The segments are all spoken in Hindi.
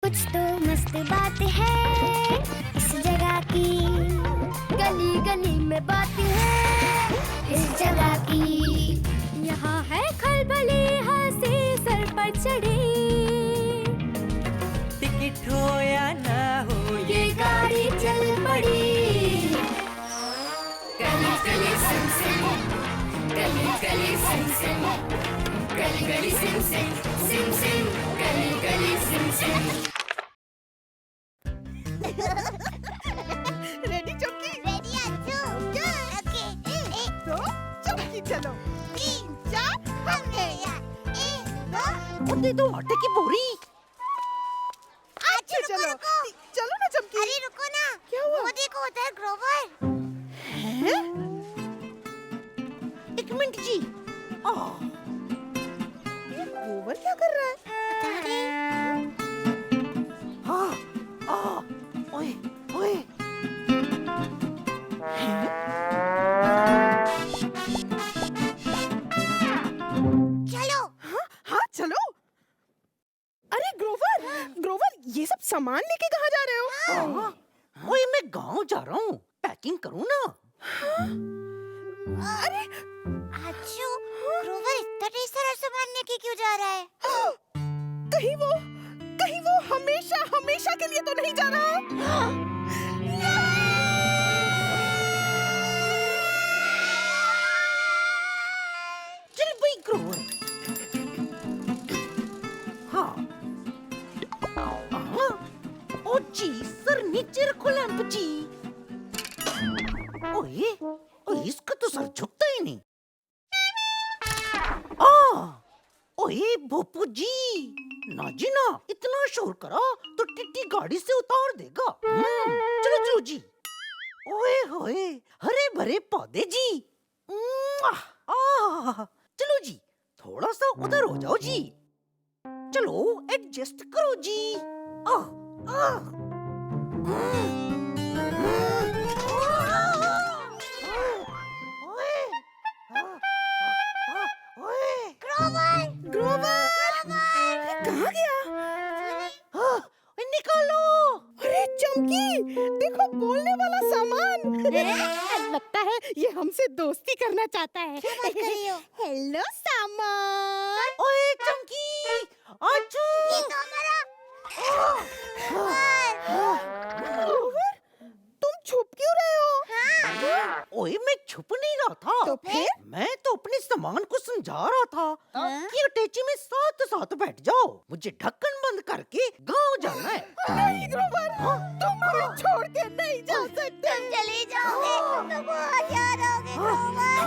कुछ तो मस्त बात है इस जगह की, गली गली में बात है इस जगह की। यहाँ है खलबली हंसी सर पर चढ़ी, टिकट हो या ना हो ये गाड़ी चल पड़ी। गली Galli Sim Sim, Galli Galli Sim Sim, Galli Galli Sim SIM, SIM Sim, Galli Galli Sim SIM. Ready Chumki? Ready Anju? Okay. एक दो चुमकी चलो। 3 4 हम गए। 1 2 वो दे दो आटे की बोरी। अच्छा चलो चलो ना चुमकी। अरे रुको ना, क्या हुआ? वो देखो उधर ग्रोवर। हैं? एक मिनट जी। ये गोबर क्या कर रहा है? पता नहीं। ओए ओए। हैं? चलो। हाँ चलो। अरे ग्रोवर, ग्रोवर ये सब सामान लेके कहाँ जा रहे हो? ओए मैं गांव जा रहा हूँ, पैकिंग करूँ ना। अरे अच्छू, ग्रोवर इतना ढेर सारा सामान लेके क्यों जा रहा है? कहीं वो हमेशा हमेशा के लिए तो नहीं जा रहा? चल भाई ग्रोवर। हाँ ओ जी सर नीचे रखो लैंप जी। ओए ओए इसका तो सर झुकता ही नहीं। ओए भोपू जी, ना जी ना, इतना शोर करा तो टिट्टी गाड़ी से उतार देगा। चलो चलो जी। ओए होए हरे भरे पौधे जी। चलो जी, थोड़ा सा उधर हो जाओ जी। चलो एडजस्ट करो जी। ग्रोवर कहाँ गया? निकालो। अरे चमकी, देखो बोलने वाला सामान। लगता है ये हमसे दोस्ती करना चाहता है। क्या बात कर रही हो? हेलो सामान। ओए चमकी, आजू। ये तो हमारा ग्रोवर, तुम छुप क्यों रहे हो? ओए मैं छुप नहीं रहा था। तो फिर? मैं तो अपने सामान को समझा रहा था कि अटैची में साथ साथ बैठ जाओ, मुझे ढक्कन बंद करके गांव जाना है। नहीं ग्रोवर, तुम हमें छोड़ के नहीं जा सकते। तुम चले जाओगे तो बहुत याद आओगे ग्रोवर।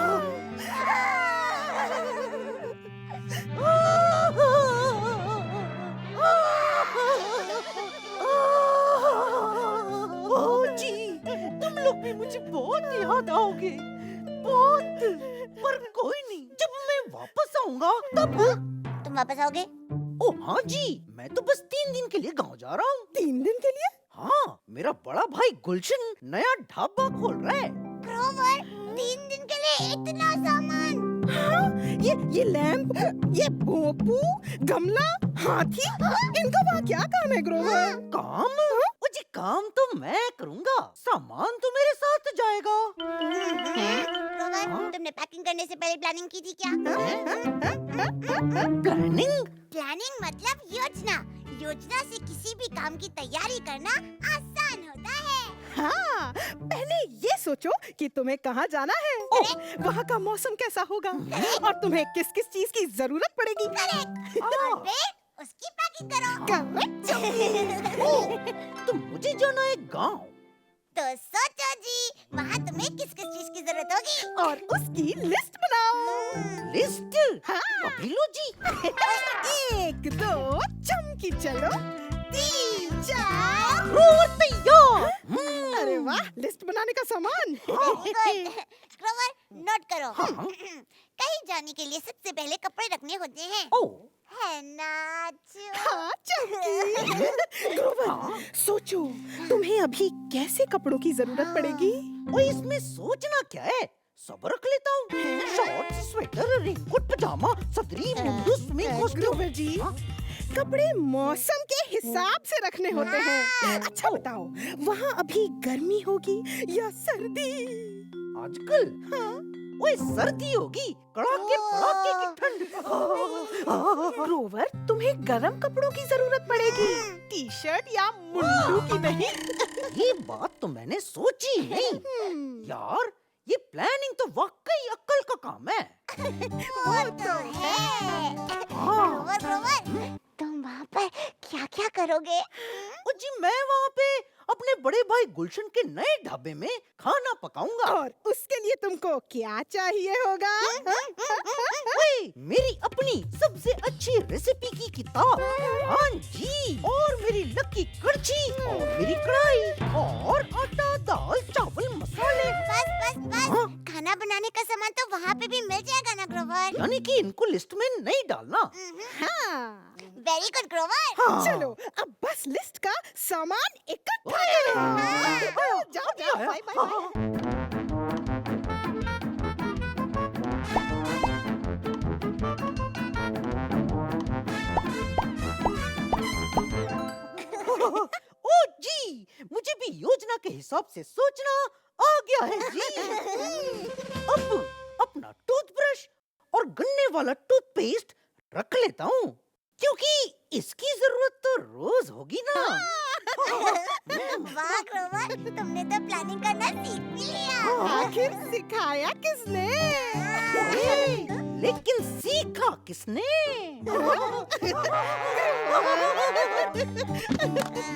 ओ जी, तुम लोग भी मुझे बहुत याद आओगे, बहुत। पर कोई नहीं, जब मैं वापस आऊंगा तब। तुम वापस आओगे? ओ हाँ जी, मैं तो बस 3 दिन के लिए गांव जा रहा हूँ। 3 दिन के लिए? हाँ, मेरा बड़ा भाई गुलशन नया ढाबा खोल रहा है। ग्रोवर, 3 दिन के लिए इतना सामान? हाँ, ये लैंप, ये भोपू, गमला, हाथी, इनका वहाँ क्या काम है ग्रोवर? काम? ओ जी काम तो मैं करूँगा, सामान तो मेरे साथ जाएगा। ग्रोवर, तुमने पैकिंग करने से पहले प्लानिंग की थी क्या? प्लानिंग? प्लानिंग मतलब योजना। योजना से किसी भी काम की तैयारी करना आसान होता है। हाँ, पहले ये सोचो कि तुम्हें कहाँ जाना है, वहाँ का मौसम कैसा होगा और तुम्हें किस किस चीज की जरूरत पड़ेगी। करेक्ट। और फिर उसकी पैकिंग करो। करेक्ट। तो मुझे जाना है गांव। तो सोचो जी, वहाँ तुम्हें किस किस चीज की जरूरत होगी और उसकी लिस्ट बनाओ। लिस्ट? हाँ। अभी लो जी। 1 2 चमकी चलो। 3 4 रोड तैयार। अरे वाह, लिस्ट बनाने का सामान। ग्रोवर, नोट करो। हाँ। कहीं जाने के लिए सबसे पहले कपड़े रखने होते हैं, ओ है ना अच्छू? हाँ चमकी। ग्रोवर, सोचो तुम्हें अभी कैसे कपड़ों की जरूरत पड़ेगी। ओ इसमें सोचना क्या है, सब रख लेता हूँ। शॉर्ट्स, स्वेटर, रेनकोट, पजामा, सदरी, मुंडू, स्विमिंग कॉस्ट्यूम। ग्रोवर जी, कपड़े मौसम के हिसाब से रखने होते हैं। अच्छा बताओ, वहाँ अभी गर्मी होगी या सर्दी? आजकल ओए सर्दी होगी, कड़ाके कड़ाके की ठंड। ग्रोवर, तुम्हें गर्म कपड़ों की जरूरत पड़ेगी, टी शर्ट या मुंडू की नहीं। ये बात तो मैंने सोची ही नहीं यार। ये प्लानिंग तो वाकई अक्ल का काम है। वो तो है। ग्रोवर ग्रोवर, तुम वहाँ पर क्या क्या करोगे? ओ जी, मैं वहाँ पे अपने बड़े भाई गुलशन के नए ढाबे में खाना पकाऊंगा। और उसके लिए तुमको क्या चाहिए होगा? ओए, मेरी अपनी सबसे अच्छी रेसिपी की किताब, हाँ जी, और मेरी लकी कड़छी, और मेरी कढ़ाई, और आटा, दाल, चावल, मसाले। बस बस बस, हाँ? खाना बनाने का सामान तो वहाँ पे भी मिल जाएगा ना ग्रोवर? यानी कि इनको लिस्ट में नहीं डालना। हाँ, वेरी गुड ग्रोवर। हाँ। चलो अब बस लिस्ट का सामान इकट्ठा करें। जाओ जाओ, बाय बाय बाय। ओ जी, मुझे भी योजना के हिसाब से सोचना आ गया है जी। अब अपना टूथब्रश और गन्ने वाला टूथपेस्ट रख लेता हूँ, क्योंकि इसकी जरूरत तो रोज होगी ना। वाह ग्रोवर, तुमने तो प्लानिंग करना सीख भी लिया। आखिर सिखाया किसने? लेकिन सीखा किसने?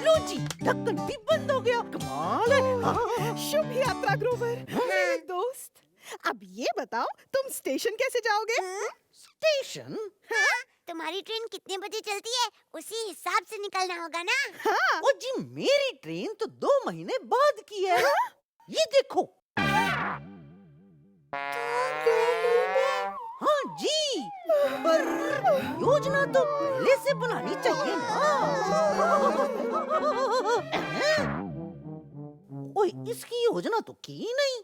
लो जी, ढक्कन भी बंद हो गया। कमाल है। शुभ यात्रा ग्रोवर, मेरे दोस्त। अब ये बताओ, तुम स्टेशन कैसे जाओगे? स्टेशन? तुम्हारी ट्रेन कितने बजे चलती है, उसी हिसाब से निकलना होगा ना। ओ जी, मेरी ट्रेन तो 2 महीने बाद की है। ये देखो। हाँ जी, पर योजना तो पहले से बनानी चाहिए ना। ओए, इसकी योजना तो की ही नहीं।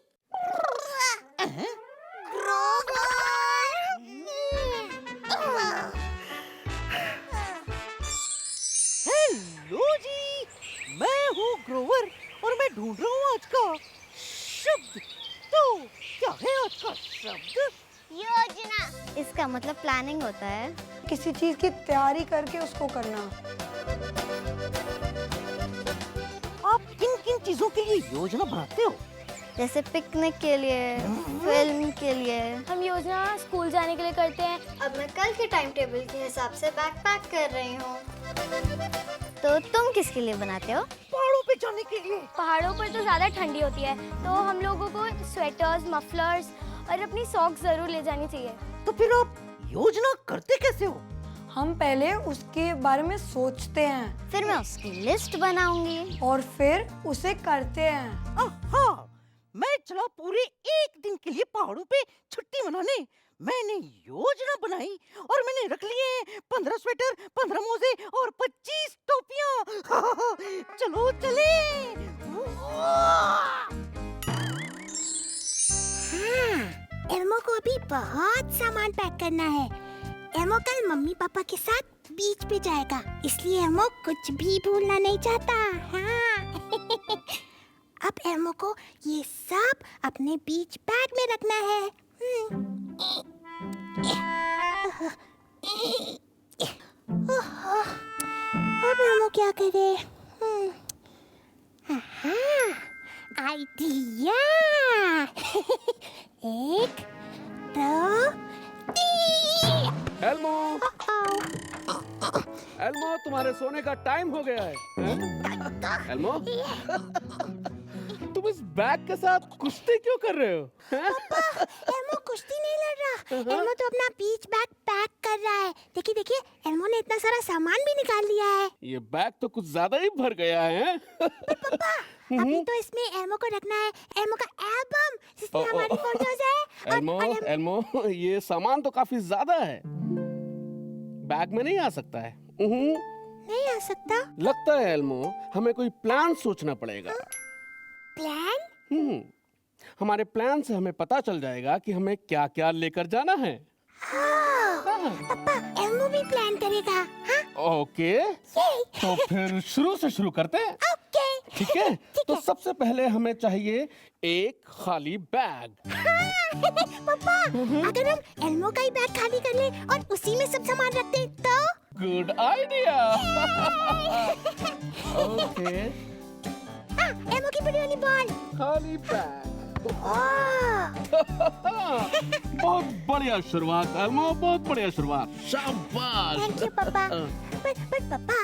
हेलो जी, मैं हूँ ग्रोवर और मैं ढूंढ रहा हूँ आज का शब्द। तो क्या है आज का शब्द? योजना। इसका मतलब प्लानिंग होता है। किसी चीज की तैयारी करके उसको करना। आप किन किन चीजों के लिए योजना बनाते हो? जैसे पिकनिक के लिए, फिल्म के लिए। हम योजना स्कूल जाने के लिए करते हैं। अब मैं कल के टाइम टेबल के हिसाब से बैग पैक कर रही हूँ। तो तुम किसके लिए बनाते हो? पहाड़ों पे जाने के लिए। पहाड़ों पर तो ज़्यादा ठंडी होती है, तो हम लोगों को स्वेटर्स, मफलर्स और अपनी सॉक्स जरूर ले जानी चाहिए। तो फिर आप योजना करते कैसे हो? हम पहले उसके बारे में सोचते हैं फिर मैं उसकी लिस्ट बनाऊंगी। और फिर उसे करते हैं। हाँ, मैं चला पूरे 1 दिन के लिए पहाड़ों पे छुट्टी मनाने। मैंने योजना बनाई और मैंने रख लिए 15 स्वेटर, 15 मोजे और 25 टोपियां। चलो चले। एल्मो को अभी बहुत सामान पैक करना है। एल्मो कल मम्मी पापा के साथ बीच पे जाएगा, इसलिए एल्मो कुछ भी भूलना नहीं चाहता। हाँ। अब एल्मो को ये सब अपने बीच बैग में रखना है। अब एल्मो क्या करे? आइडिया। 1, 2, 3। एल्मो, एल्मो, तुम्हारे सोने का टाइम हो गया है। हैं? एल्मो, तुम इस बैग के साथ कुश्ती क्यों कर रहे हो? हैं? एल्मो कुश्ती नहीं लड़ रहा। एल्मो तो अपना बीच बैग पैक कर रहा है। देखिए देखिए, एल्मो ने इतना सारा सामान भी निकाल लिया है। ये बैग तो कुछ ज्यादा ही भर गया है। पापा, अभी तो इसमें एल्मो को रखना है एल्मो का एल्बम, जिसमें हमारी फोटोज है। एल्मो, एल्मो, ये सामान तो काफी ज्यादा है, बैग में नहीं आ सकता है। नहीं आ सकता। लगता है एल्मो, हमें कोई प्लान सोचना पड़ेगा। प्लान? हमारे प्लान से हमें पता चल जाएगा कि हमें क्या क्या लेकर जाना है। पापा, एल्मो मूवी प्लान करेगा। हाँ? ओके, तो फिर शुरू से शुरू करते हैं। ओके। ठीक है, तो सबसे पहले हमें चाहिए एक खाली बैग। पापा, अगर हम एल्मो का ही बैग खाली कर ले और उसी में सब सामान रख दे तो? Good idea. ओके, हाँ, एल्मो की बड़ी वाली बॉल। खाली बैग। ओह, बहुत बढ़िया शुरुआत एल्मो, बहुत बढ़िया शुरुआत, शाबाश। थैंक यू पापा। पर पापा,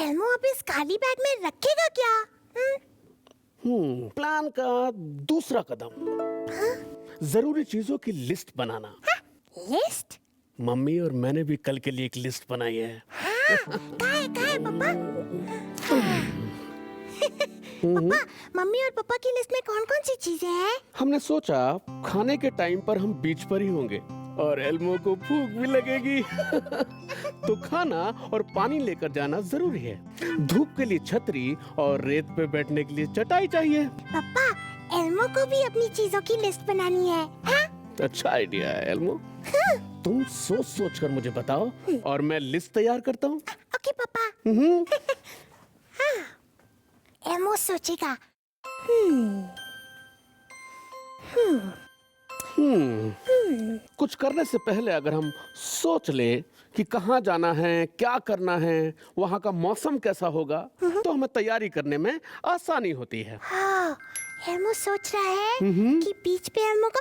एल्मो अब इस खाली बैग में रखेगा क्या? प्लान का दूसरा कदम, जरूरी चीजों की लिस्ट बनाना। लिस्ट? मम्मी और मैंने भी कल के लिए एक लिस्ट बनाई है। कहाँ है पापा? पापा, मम्मी और पापा की लिस्ट में कौन-कौन सी चीजें हैं? हमने सोचा खाने के टाइम पर हम बीच पर ही होंगे और एल्मो को भूख भी लगेगी। तो खाना और पानी लेकर जाना जरूरी है। धूप के लिए छतरी और रेत पे बैठने के लिए चटाई चाहिए। पापा, एल्मो को भी अपनी चीजों की लिस्ट बनानी है। हाँ? अच्छा आइडिया है एल्मो। तुम सोच सोच कर मुझे बताओ और मैं लिस्ट तैयार करता हूँ। ओके पापा। हाँ, एल्मो सोचेगा। कुछ करने से पहले अगर हम सोच ले कि कहाँ जाना है, क्या करना है, वहाँ का मौसम कैसा होगा, तो हमें तैयारी करने में आसानी होती है। हाँ, एल्मो सोच रहा है कि बीच पे एल्मो को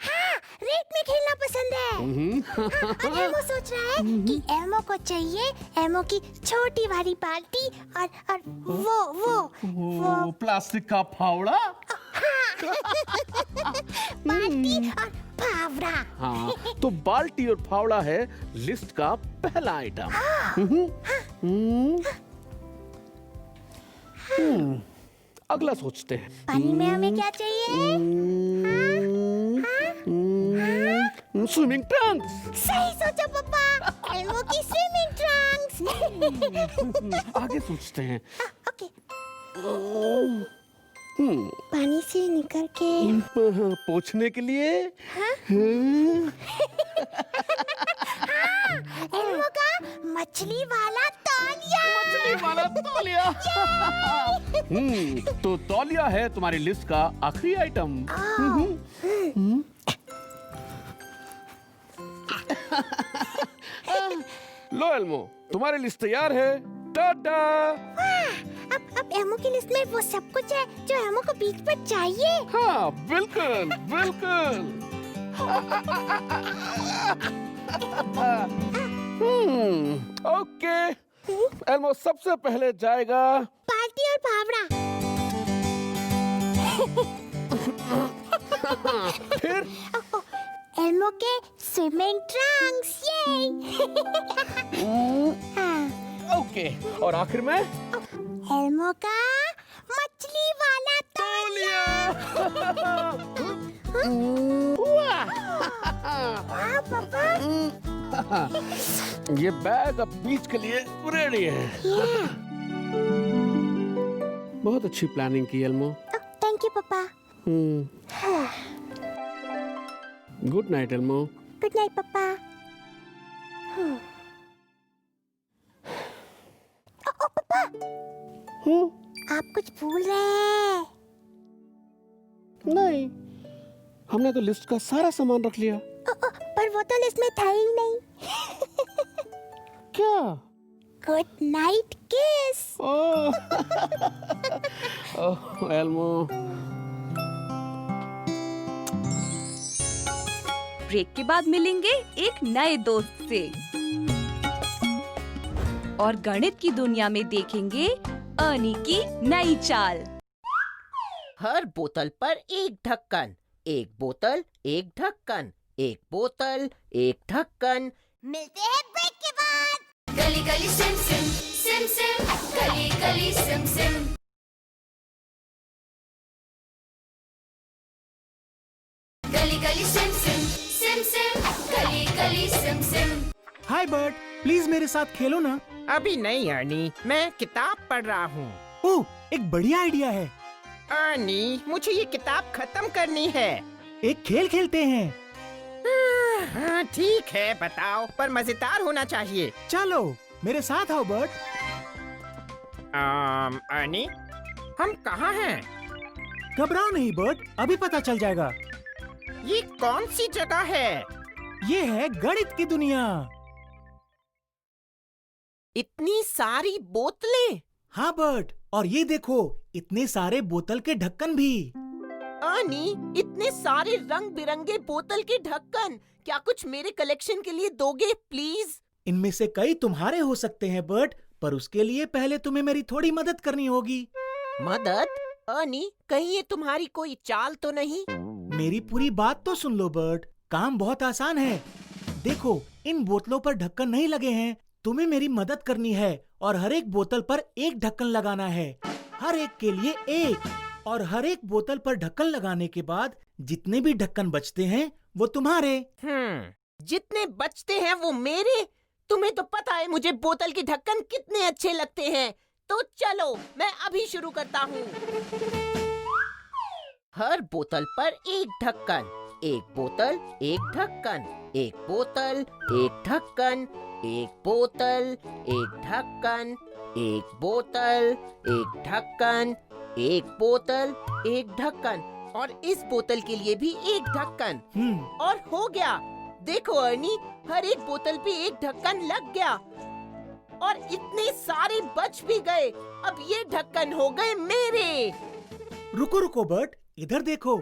हाँ, रेत में खेलना पसंद है। हाँ, और एल्मो सोच रहा है कि एल्मो को चाहिए एल्मो की छोटी वाली बाल्टी और वो प्लास्टिक का फावड़ा। बाल्टी और फावड़ा। हाँ, तो बाल्टी और फावड़ा है लिस्ट का पहला आइटम। अगला सोचते हैं। पानी में हमें क्या चाहिए? Swimming Trunks. सही सोचा पापा, एल्मो की स्विमिंग ट्रंक्स। आगे सोचते हैं। ओके। पानी से निकल के पोंछने के लिए। एल्मो का मछली वाला तौलिया। मछली वाला तौलिया। तो तौलिया है तुम्हारी लिस्ट का आखिरी आइटम। लो एल्मो, तुम्हारी लिस्ट तैयार है। टाटा। अब एल्मो की लिस्ट में वो सब कुछ है जो एल्मो को बीच पर चाहिए। हाँ, बिल्कुल बिल्कुल। ओके, एल्मो सबसे पहले जाएगा बाल्टी और फावड़ा। फिर एल्मो के स्विमिंग ट्रंक्स। ओके, और आखिर में एल्मो का मछली वाला तौलिया। वाह पापा, ये बैग अब बीच के लिए रेडी है। बहुत अच्छी प्लानिंग की एल्मो। थैंक यू पापा। Good night एल्मो। गुड नाइट पापा। ओ पापा, आप कुछ भूल रहे हैं। नहीं, हमने तो लिस्ट का सारा सामान रख लिया। पर वो तो लिस्ट में था ही नहीं। क्या? गुड नाइट किस। ओह एल्मो। ब्रेक के बाद मिलेंगे एक नए दोस्त से और गणित की दुनिया में देखेंगे अर्नी की नई चाल। हर बोतल पर एक ढक्कन, एक बोतल एक ढक्कन, एक बोतल एक ढक्कन। मिलते हैं ब्रेक के बाद। गली Galli Sim SIM SIM Sim, Galli Galli Sim Sim. Galli Galli Sim SIM SIM Sim, Galli Galli Sim Sim. Hi Bert, please मेरे साथ खेलो ना। अभी नहीं अर्नी, मैं किताब पढ़ रहा हूँ। ओह, एक बढ़िया आइडिया है। अर्नी, मुझे ये किताब खत्म करनी है। एक खेल खेलते हैं। हाँ ठीक है, बताओ, पर मजेदार होना चाहिए। चलो मेरे साथ आओ बर्ट। अर्नी, हम कहाँ हैं? घबराओ नहीं बर्ट, अभी पता चल जाएगा। ये कौन सी जगह है? ये है गणित की दुनिया। इतनी सारी बोतलें। हाँ बर्ट, और ये देखो इतने सारे बोतल के ढक्कन भी। अर्नी, इतने सारे रंग बिरंगे बोतल के ढक्कन, क्या कुछ मेरे कलेक्शन के लिए दोगे प्लीज? इनमें से कई तुम्हारे हो सकते हैं बर्ट, पर उसके लिए पहले तुम्हें मेरी थोड़ी मदद करनी होगी। मदद? अर्नी, कहीं ये तुम्हारी कोई चाल तो नहीं? मेरी पूरी बात तो सुन लो बर्ट, काम बहुत आसान है। देखो इन बोतलों पर ढक्कन नहीं लगे हैं, तुम्हें मेरी मदद करनी है और हर एक बोतल पर एक ढक्कन लगाना है, हर एक के लिए एक। और हर एक बोतल पर ढक्कन लगाने के बाद जितने भी ढक्कन बचते हैं वो तुम्हारे। जितने बचते हैं वो मेरे? तुम्हें तो पता है मुझे बोतल के ढक्कन कितने अच्छे लगते हैं। तो चलो मैं अभी शुरू करता हूँ। हर बोतल पर एक ढक्कन, एक बोतल एक ढक्कन, एक बोतल एक ढक्कन, एक बोतल एक ढक्कन, एक बोतल एक ढक्कन, एक बोतल एक ढक्कन, और इस बोतल के लिए भी एक ढक्कन। और हो गया। देखो अर्नी, हर एक बोतल पे एक ढक्कन लग गया और इतने सारे बच भी गए। अब ये ढक्कन हो गए मेरे। रुको रुको बर्ट, इधर देखो।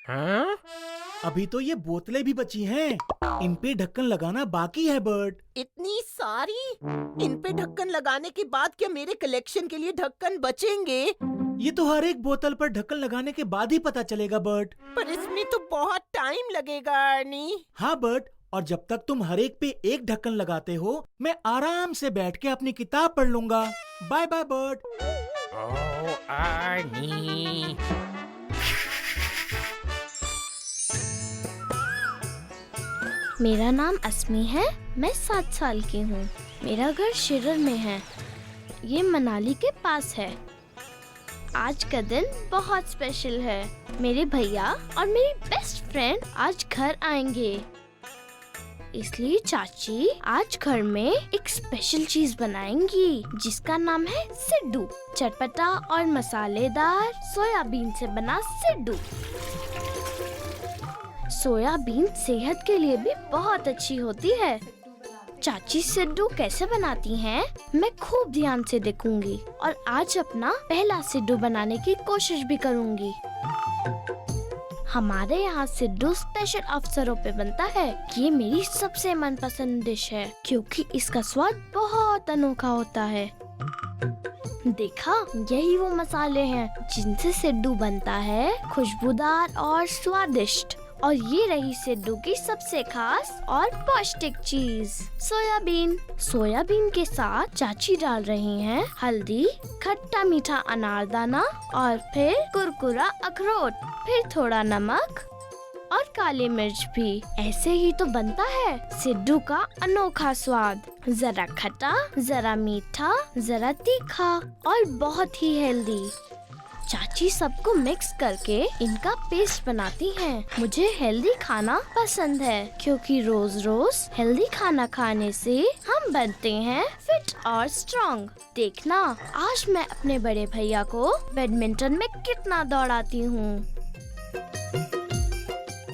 हाँ? अभी तो ये बोतलें भी बची हैं, इन पे ढक्कन लगाना बाकी है बर्ट। इतनी सारी? इन पे ढक्कन लगाने के बाद क्या मेरे कलेक्शन के लिए ढक्कन बचेंगे? ये तो हर एक बोतल पर ढक्कन लगाने के बाद ही पता चलेगा बर्ट। पर इसमें तो बहुत टाइम लगेगा अर्नी। हाँ बर्ट, और जब तक तुम हर एक पे एक ढक्कन लगाते हो, मैं आराम से बैठ के अपनी किताब पढ़ लूंगा। Bye bye Bert. Oh Ernie. मेरा नाम अस्मी है, मैं 7 साल की हूँ। मेरा घर शिरर में है, ये मनाली के पास है। आज का दिन बहुत स्पेशल है। मेरे भैया और मेरी बेस्ट फ्रेंड आज घर आएंगे, इसलिए चाची आज घर में एक स्पेशल चीज बनाएंगी जिसका नाम है सिड्डू। चटपटा और मसालेदार सोयाबीन से बना सिड्डू। सोयाबीन सेहत के लिए भी बहुत अच्छी होती है। चाची सिड्डू कैसे बनाती हैं, मैं खूब ध्यान से देखूंगी और आज अपना पहला सिड्डू बनाने की कोशिश भी करूंगी। हमारे यहाँ सिड्डू स्पेशल अवसरों पे बनता है। ये मेरी सबसे मनपसंद डिश है क्योंकि इसका स्वाद बहुत अनोखा होता है। देखा, यही वो मसाले हैं जिनसे सिड्डू बनता है, खुशबूदार और स्वादिष्ट। और ये रही सिड्डू की सबसे खास और पौष्टिक चीज, सोयाबीन। सोयाबीन के साथ चाची डाल रही हैं हल्दी, खट्टा मीठा अनारदाना और फिर कुरकुरा अखरोट, फिर थोड़ा नमक और काली मिर्च भी। ऐसे ही तो बनता है सिड्डू का अनोखा स्वाद। जरा खट्टा, जरा मीठा, जरा तीखा और बहुत ही हेल्दी। चाची सबको मिक्स करके इनका पेस्ट बनाती हैं। मुझे हेल्दी खाना पसंद है क्योंकि रोज रोज हेल्दी खाना खाने से हम बनते हैं फिट और स्ट्रॉन्ग। देखना, आज मैं अपने बड़े भैया को बैडमिंटन में कितना दौड़ाती हूँ।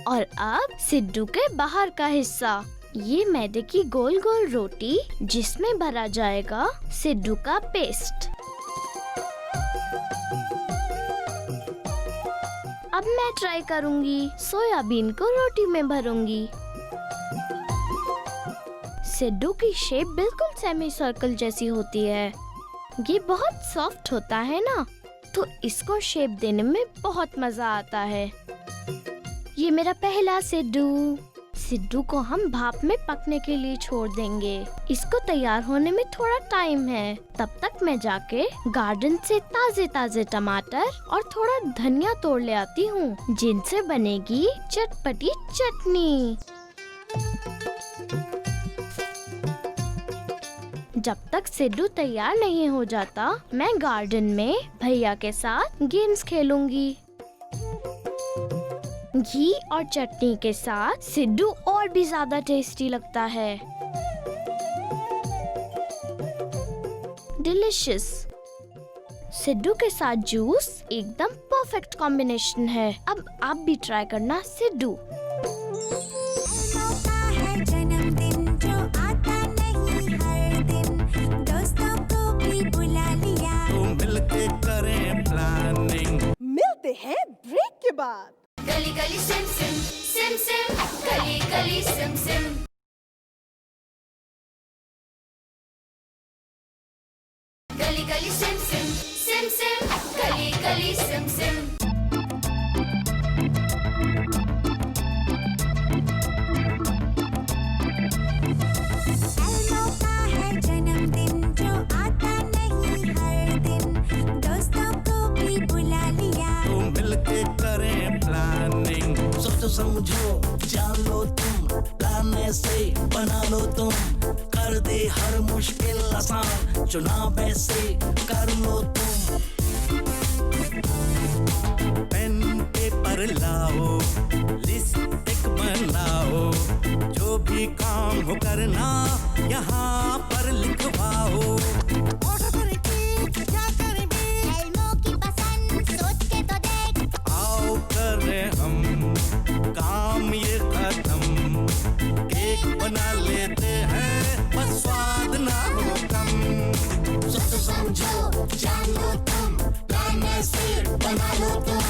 और अब सिड्डू के बाहर का हिस्सा, ये मैदे की गोल गोल रोटी जिसमें भरा जाएगा सिड्डू का पेस्ट। अब मैं ट्राई करूंगी, सोयाबीन को रोटी में भरूंगी। सिड्डू की शेप बिल्कुल सेमी सर्कल जैसी होती है। ये बहुत सॉफ्ट होता है ना, तो इसको शेप देने में बहुत मजा आता है। ये मेरा पहला सिड्डू। सिड्डू को हम भाप में पकने के लिए छोड़ देंगे। इसको तैयार होने में थोड़ा टाइम है। तब तक मैं जाके गार्डन से ताजे ताजे टमाटर और थोड़ा धनिया तोड़ ले आती हूँ जिनसे बनेगी चटपटी चटनी। जब तक सिड्डू तैयार नहीं हो जाता, मैं गार्डन में भैया के साथ गेम्स खेलूंगी। घी और चटनी के साथ सिड्डू और भी ज्यादा टेस्टी लगता है। डिलिशियस। सिड्डू के साथ जूस एकदम परफेक्ट कॉम्बिनेशन है। अब आप भी ट्राई करना सिड्डू। है जन्मदिन जो आता नहीं हर दिन, दोस्तों को भी बुला लिया। तो मिलके करें प्लानिंग। मिलते हैं ब्रेक के बाद। गली Galli Sim SIM SIM Sim, Galli Galli Sim Sim. Galli Galli Sim SIM SIM Sim, Galli Galli Sim SIM. एल्मो का है जन्मदिन जो आता नहीं हर दिन, दोस्तों को भी बुला लिया। तो मिलके करें प्लानिंग। सोचो समझो जान लो तुम, प्लान ऐसे बना लो तुम, कर दे हर मुश्किल आसान, चुनाव ऐसे कर लो तुम। पेन पेपर लाओ, लिस्ट एक बनाओ, जो भी काम हो करना यहाँ पर लिखवाओ। एल्मो की पसंद सोच के तो देख। आओ करें हम काम ये खत्म, केक बना लेते हैं बस स्वाद ना हो कम। सोचो समझो जान लो तुम, प्लान ऐसे बना लो तुम,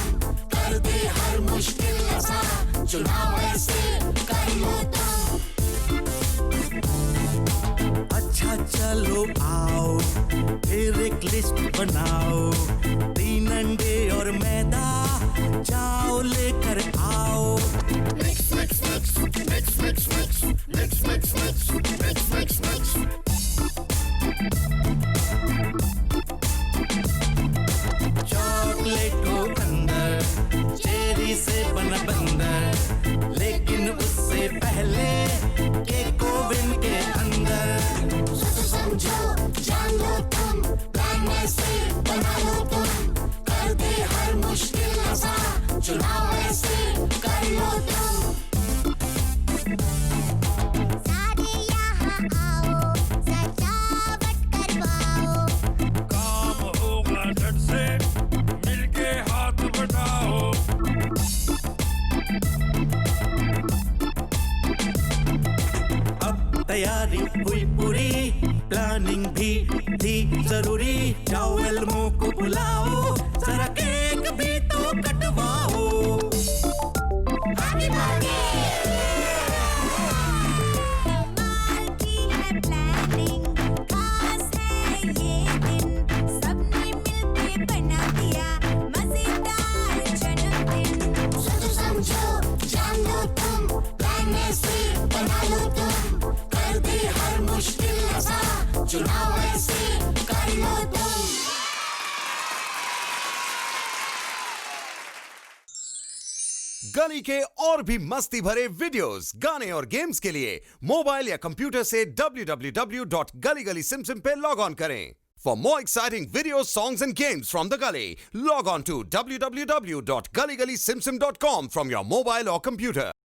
कर दे हर मुश्किल आसान, चुनाव ऐसे कर लो तुम। अच्छा चलो आओ फिर एक लिस्ट बनाओ, 3 अंडे और मैदा जाओ लेकर आओ। Mix mix mix mix mix mix mix mix mix mix mix mix. Chocolate हो अंदर, चेरी से बना बंदर, लेकिन उससे पहले केक ओवन के अंदर। सोचो समझो जान लो तुम, प्लान ऐसे बना लो तुम, कर दे हर मुश्किल आसान, चुनाव ऐसे कर लो तुम। सारे यहाँ आओ, सजावट करवाओ। काम होगा झट से, मिलके हाथ बढ़ाओ। अब तैयारी हुई पूरी, प्लानिंग भी थी जरूरी, जाओ एल्मो को बुलाओ, जरा केक भी तो कटवाओ। Happy birthday. कमाल की है प्लानिंग, खास है ये दिन, सबने मिलके बना दिया मजेदार जन्मदिन। सोचो समझो जान लो तुम, प्लान ऐसे बना लो तुम, कर दे हर मुश्किल आसान, चुनाव ऐसे कर लो तुम। गली के और भी मस्ती भरे वीडियोस, गाने और गेम्स के लिए मोबाइल या कंप्यूटर से www.galigalisimsim पे लॉग ऑन करें। For more exciting videos, songs and games from the Gully, log on to www.galigalisimsim.com from your mobile or computer.